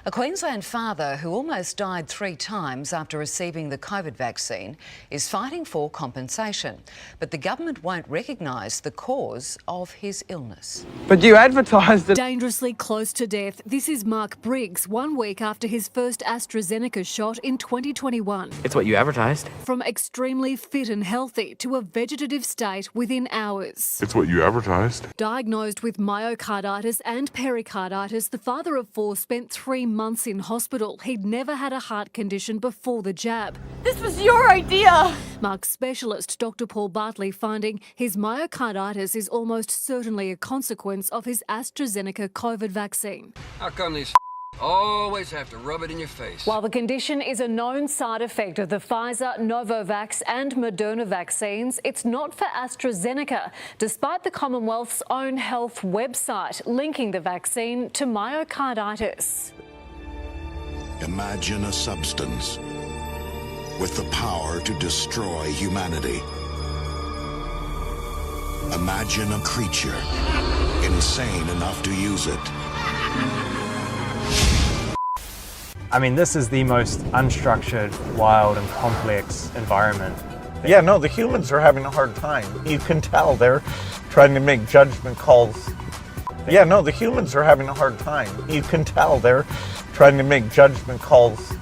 A Queensland father who almost died 3 times after receiving the COVID vaccine is fighting for compensation. But the government won't recognise the cause of his illness. But you advertised it. Dangerously close to death. This is Mark Briggs, 1 week after his first AstraZeneca shot in 2021. It's what you advertised. From extremely fit and healthy to a vegetative state within hours. It's what you advertised. Diagnosed with myocarditis and pericarditis, the father of 4 spent 3 months in hospital. He'd never had a heart condition before the jab. This was your idea! Mark's specialist, Dr. Paul Bartley, finding his myocarditis is almost certainly a consequence of his AstraZeneca COVID vaccine. How come these always have to rub it in your face? While the condition is a known side effect of the Pfizer, Novavax and Moderna vaccines, it's not for AstraZeneca, despite the Commonwealth's own health website linking the vaccine to myocarditis. Imagine a substance with the power to destroy humanity. Imagine a creature insane enough to use it. I mean, this is the most unstructured, wild and complex environment. Yeah, no, the humans are having a hard time. You can tell they're trying to make judgment calls. Yeah, no, the humans are having a hard time. You can tell they're trying to make judgment calls.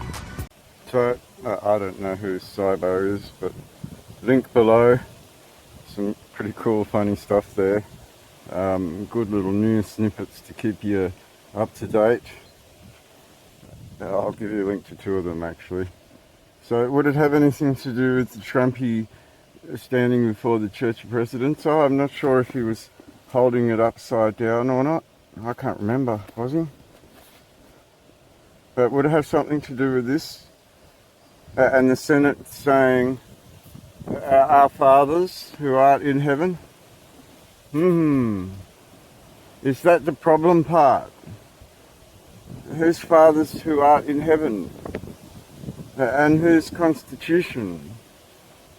So, I don't know who Psybo is, but link below. Some pretty cool, funny stuff there. Good little news snippets to keep you up to date. I'll give you a link to 2 of them actually. So would it have anything to do with the Trumpy standing before the Church of Presidents? Oh, I'm not sure if he was holding it upside down or not. I can't remember, was he? But would it have something to do with this? And the Senate saying, our fathers who art in heaven? Is that the problem part? Whose fathers who art in heaven? And whose constitution?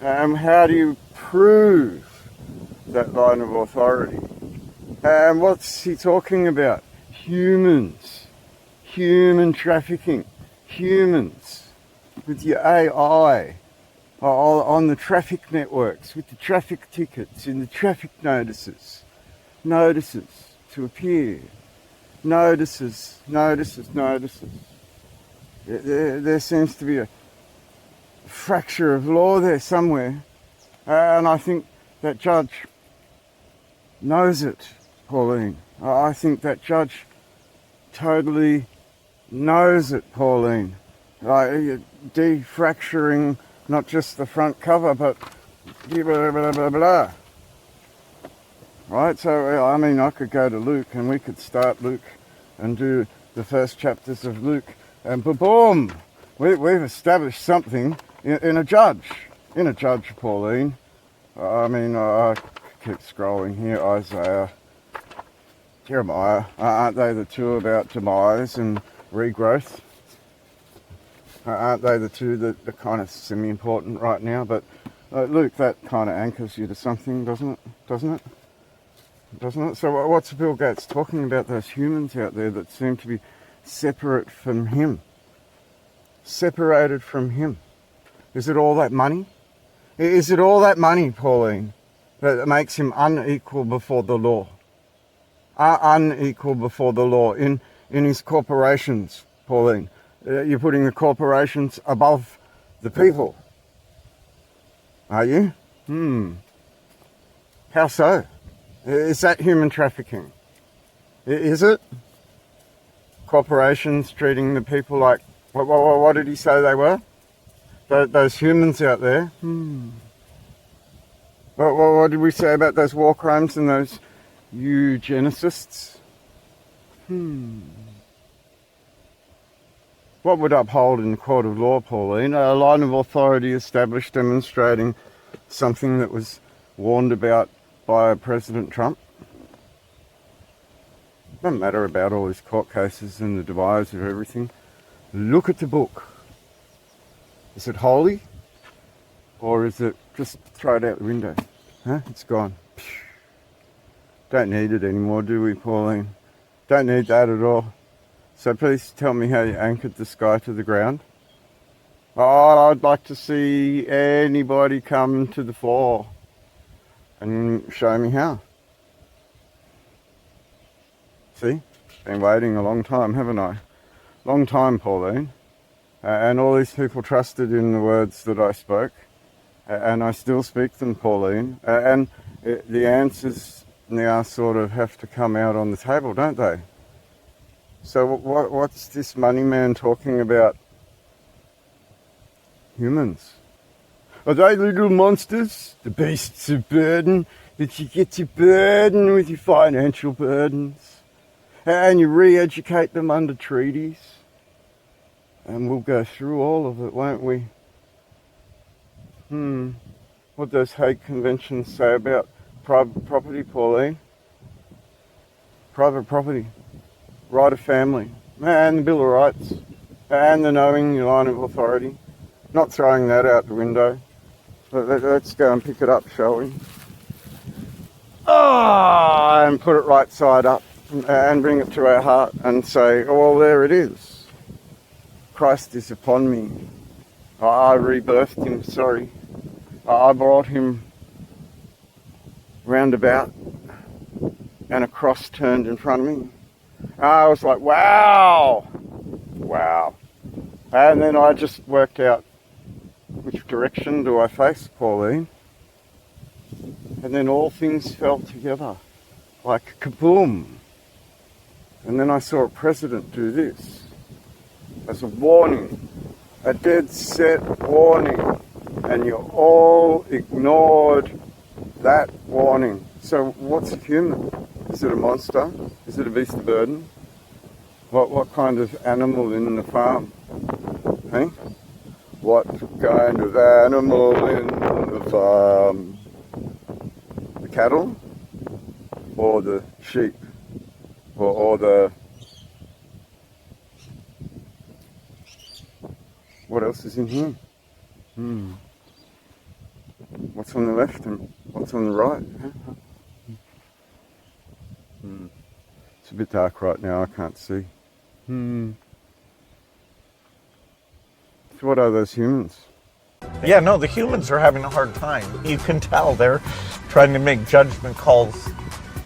And how do you prove that line of authority? And what's he talking about? Humans. Human trafficking. Humans. With your AI. On the traffic networks. With the traffic tickets. In the traffic notices. Notices to appear. Notices. There seems to be a fracture of law there somewhere. And I think that judge knows it, Pauline. I think that judge totally knows it, Pauline. Defracturing not just the front cover, but blah, blah, blah, blah, blah. Right, so I mean, I could go to Luke and we could start Luke and do the first chapters of Luke, and boom, we've established something in a judge, Pauline. I mean, I keep scrolling here. Isaiah, Jeremiah, aren't they the 2 about demise and regrowth? Aren't they the 2 that are kind of semi-important right now? But Luke, that kind of anchors you to something, doesn't it? So what's Bill Gates talking about? Those humans out there that seem to be separate from him. Separated from him. Is it all that money? Is it all that money, Pauline, that makes him unequal before the law? Unequal before the law in his corporations, Pauline. You're putting the corporations above the people. Are you? How so? Is that human trafficking? Is it? Corporations treating the people like, what did he say they were? Those humans out there. What did we say about those war crimes and those eugenicists? What would uphold in the court of law, Pauline? A line of authority established demonstrating something that was warned about by President Trump. Doesn't matter about all his court cases and the devise of everything. Look at the book. Is it holy? Or is it just throw it out the window? Huh? It's gone. Don't need it anymore, do we, Pauline? Don't need that at all. So please tell me how you anchored this guy to the ground. Oh, I'd like to see anybody come to the fore and show me how. See? Been waiting a long time, haven't I? Long time, Pauline. And all these people trusted in the words that I spoke. And I still speak them, Pauline. And the answers now sort of have to come out on the table, don't they? So what's this money man talking about? Humans. Are they little monsters? The beasts of burden that you get to burden with your financial burdens. And you re-educate them under treaties. And we'll go through all of it, won't we? What those Hague Conventions say about private property, Pauline? Private property. Right of family. And the Bill of Rights. And the knowing your line of authority. Not throwing that out the window. Let's go and pick it up, shall we? And put it right side up. And bring it to our heart and say, oh, well, there it is. Christ is upon me. I rebirthed him, sorry. I brought him roundabout and a cross turned in front of me. I was like, wow, wow. And then I just worked out which direction do I face, Pauline. And then all things fell together like kaboom. And then I saw a president do this as a warning, a dead set warning. And you all ignored that warning. So what's a human? Is it a monster? Is it a beast of burden? What kind of animal in the farm? Hey? What kind of animal in the farm? The cattle? Or the sheep? Or the... What else is in here? What's on the left and what's on the right? It's a bit dark right now, I can't see. So what are those humans? Yeah, no, the humans are having a hard time. You can tell they're trying to make judgment calls